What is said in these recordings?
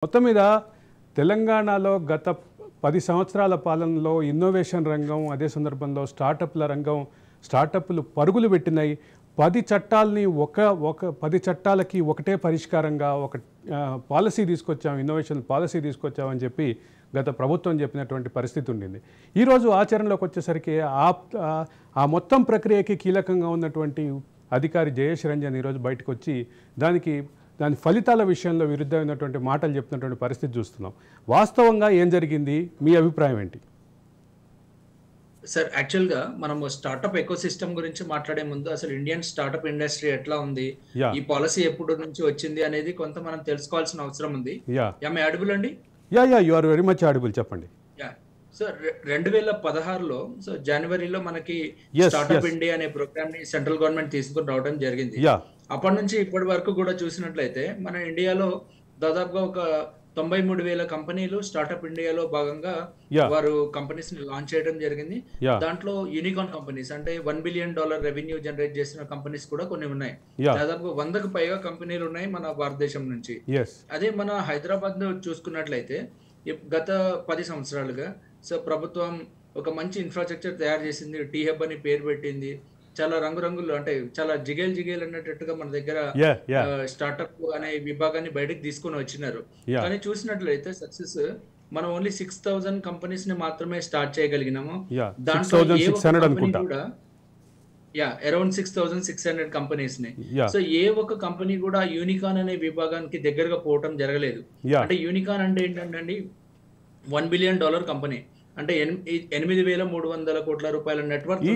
మొత్తం మీద తెలంగాణలో గత 10 సంవత్సరాల పాలనలో ఇన్నోవేషన్ రంగం, అదే సందర్భంలో స్టార్టప్ల రంగం, స్టార్టప్లు పరుగులు పెట్టినాయి. 10 చట్టాలని 10 చట్టాలకి ఒకటే పరిష్కారంగా ఒక పాలసీ తీసుకొచ్చాం, ఇన్నోవేషన్ పాలసీ తీసుకొచ్చామని చెప్పి గత ప్రభుత్వం చెప్పినటువంటి పరిస్థితి ఉండింది. ఈరోజు ఆచరణలోకి వచ్చేసరికి ఆ మొత్తం ప్రక్రియకి కీలకంగా ఉన్నటువంటి అధికారి జయేష్ రంజన్ ఈరోజు బయటకు వచ్చి దాని ఫలితాల విషయంలో విరుద్ధమైనటువంటి మాటలు చెప్తున్నటువంటి పరిస్థితి చూస్తున్నాం. వాస్తవంగా ఏం జరిగింది, మీ అభిప్రాయం ఏంటి? సార్, యాక్చువల్గా మనము స్టార్టప్ ఎకోసిస్టమ్ గురించి మాట్లాడే ముందు అసలు ఇండియన్ స్టార్టప్ ఇండస్ట్రీ ఎట్లా ఉంది, ఈ పాలసీ ఎప్పుడు నుంచి వచ్చింది అనేది కొంత మనం తెలుసుకోవాల్సిన అవసరం ఉంది. ఆడిబుల్ అండి? You are very much audible, చెప్పండి. సో 2016లో జనవరిలో మనకి స్టార్టప్ ఇండియా అనే ప్రోగ్రామ్ ని సెంట్రల్ గవర్నమెంట్ తీసుకుని రావడం జరిగింది. అప్పటి నుంచి ఇప్పటి వరకు కూడా చూసినట్లయితే మన ఇండియాలో దాదాపుగా ఒక 93,000 కంపెనీలు స్టార్టప్ ఇండియాలో భాగంగా వారు కంపెనీస్ ని లాంచ్ చేయడం జరిగింది. దాంట్లో యూనికార్న్ కంపెనీస్ అంటే $1 బిలియన్ రెవెన్యూ జనరేట్ చేసిన కంపెనీస్ కూడా కొన్ని ఉన్నాయి. దాదాపు 100కు పైగా కంపెనీలు ఉన్నాయి మన భారతదేశం నుంచి. అదే మన హైదరాబాద్ లో చూసుకున్నట్లయితే గత 10 సంవత్సరాలుగా ప్రభుత్వం ఒక మంచి ఇన్ఫ్రాస్ట్రక్చర్ తయారు చేసింది. టీ హబ్ అని పేరు పెట్టింది. చాలా రంగురంగులు అంటే చాలా జిగేల్ అన్నట్టుగా మన దగ్గర స్టార్టప్ అనే విభాగాన్ని బయటకు తీసుకొని వచ్చినారు. కానీ చూసినట్లయితే సక్సెస్ మనం ఓన్లీ 6,000 కంపెనీస్ ని మాత్రమే స్టార్ట్ చేయగలిగినాము. దాంట్లో అరౌండ్ 6,600 కంపెనీస్ ని. సో ఏ ఒక్క కంపెనీ కూడా యూనికార్న్ అనే విభాగానికి దగ్గరగా పోవటం జరగలేదు. అంటే యూనికార్న్ అంటే ఏంటంటే $1 బిలియన్ కంపెనీ అంటే 8,300 కోట్ల రూపాయల నెట్వర్క్. ఈ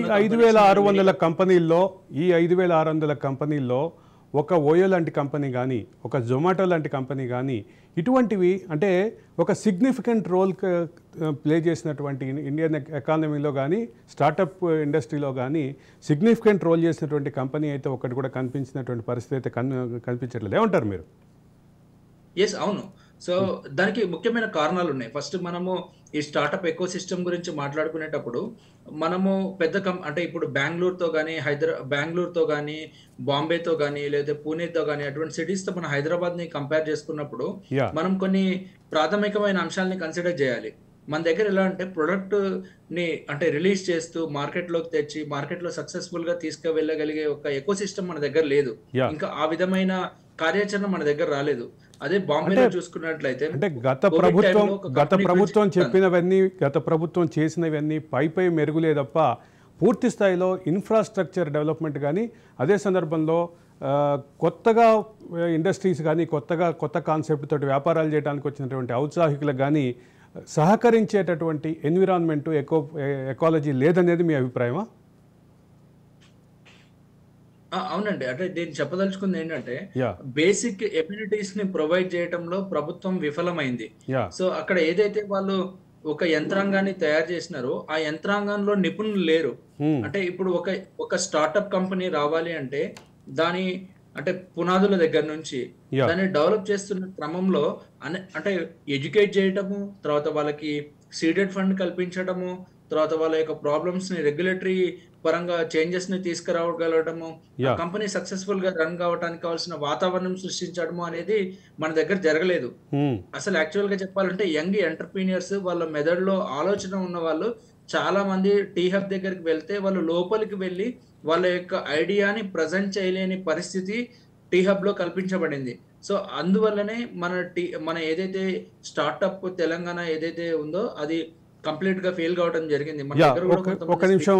5,600 కంపెనీల్లో ఒక ఓయో లాంటి కంపెనీ కానీ, ఒక జొమాటో లాంటి కంపెనీ కానీ, ఇటువంటివి అంటే ఒక సిగ్నిఫికెంట్ రోల్ ప్లే చేసినటువంటి ఇండియన్ ఎకానమీలో కానీ, స్టార్టప్ ఇండస్ట్రీలో కానీ సిగ్నిఫికెంట్ రోల్ చేసినటువంటి కంపెనీ అయితే ఒకటి కూడా కనిపించినటువంటి పరిస్థితి అయితే కనిపించట్లేదు. ఏమంటారు మీరు? ఎస్, అవును. సో దానికి ముఖ్యమైన కారణాలు ఉన్నాయి. ఫస్ట్ మనము ఈ స్టార్టప్ ఎకో సిస్టమ్ గురించి మాట్లాడుకునేటప్పుడు మనము అంటే ఇప్పుడు బెంగళూరుతో కానీ బాంబేతో కానీ లేదా పూణేతో కానీ అటువంటి సిటీస్ తో మన హైదరాబాద్ ని కంపేర్ చేసుకున్నప్పుడు మనం కొన్ని ప్రాథమికమైన అంశాలని కన్సిడర్ చేయాలి. మన దగ్గర ఎలా అంటే ప్రొడక్ట్ ని అంటే రిలీజ్ చేస్తూ మార్కెట్లోకి తెచ్చి మార్కెట్లో సక్సెస్ఫుల్ గా తీసుకువెళ్ళగలిగే ఒక ఎకో సిస్టమ్ మన దగ్గర లేదు. ఇంకా ఆ విధమైన కార్యాచరణ మన దగ్గర రాలేదు. అదే బాంబేలో చూసుకున్నట్లయితే అంటే గత ప్రభుత్వం చెప్పినవన్నీ, గత ప్రభుత్వం చేసినవన్నీ పై మెరుగులే తప్ప పూర్తి స్థాయిలో ఇన్ఫ్రాస్ట్రక్చర్ డెవలప్మెంట్ కానీ, అదే సందర్భంలో కొత్తగా ఇండస్ట్రీస్ కానీ కొత్త కాన్సెప్ట్ తోటి వ్యాపారాలు చేయడానికి వచ్చినటువంటి ఔత్సాహికులకు కానీ సహకరించేటటువంటి ఎన్విరాన్మెంట్ ఎకాలజీ లేదనేది మీ అభిప్రాయమా? అవునండి. అంటే నేను చెప్పదలుచుకుంది ఏంటంటే బేసిక్ ఎమ్యూనిటీస్ ని ప్రొవైడ్ చేయడంలో ప్రభుత్వం విఫలమైంది. సో అక్కడ ఏదైతే వాళ్ళు ఒక యంత్రాంగాన్ని తయారు చేసినారో ఆ యంత్రాంగంలో నిపుణులు లేరు. అంటే ఇప్పుడు ఒక స్టార్టప్ కంపెనీ రావాలి అంటే దాని అంటే పునాదుల దగ్గర నుంచి దాన్ని డెవలప్ చేస్తున్న క్రమంలో అంటే ఎడ్యుకేట్ చేయటము, తర్వాత వాళ్ళకి సీడెడ్ ఫండ్ కల్పించడము, తర్వాత వాళ్ళ యొక్క ప్రాబ్లమ్స్ ని రెగ్యులేటరీ పరంగా చేంజెస్ ని తీసుకురావగలగడము, కంపెనీ సక్సెస్ఫుల్ గా రన్ కావడానికి కావాల్సిన వాతావరణం సృష్టించడము అనేది మన దగ్గర జరగలేదు. అసలు యాక్చువల్ గా చెప్పాలంటే యంగ్ ఎంటర్ప్రీనియర్స్ వాళ్ళ మెదడులో ఆలోచన ఉన్న వాళ్ళు చాలా మంది టీ హబ్ దగ్గరికి వెళ్తే వాళ్ళు లోపలికి వెళ్ళి వాళ్ళ యొక్క ఐడియాని ప్రజెంట్ చేయలేని పరిస్థితి టీ హబ్ లో కల్పించబడింది. సో అందువల్లనే మన ఏదైతే స్టార్టప్ తెలంగాణ ఏదైతే ఉందో అది కంప్లీట్ గా ఫెయిల్ కావడం జరిగింది. ఒక నిమిషం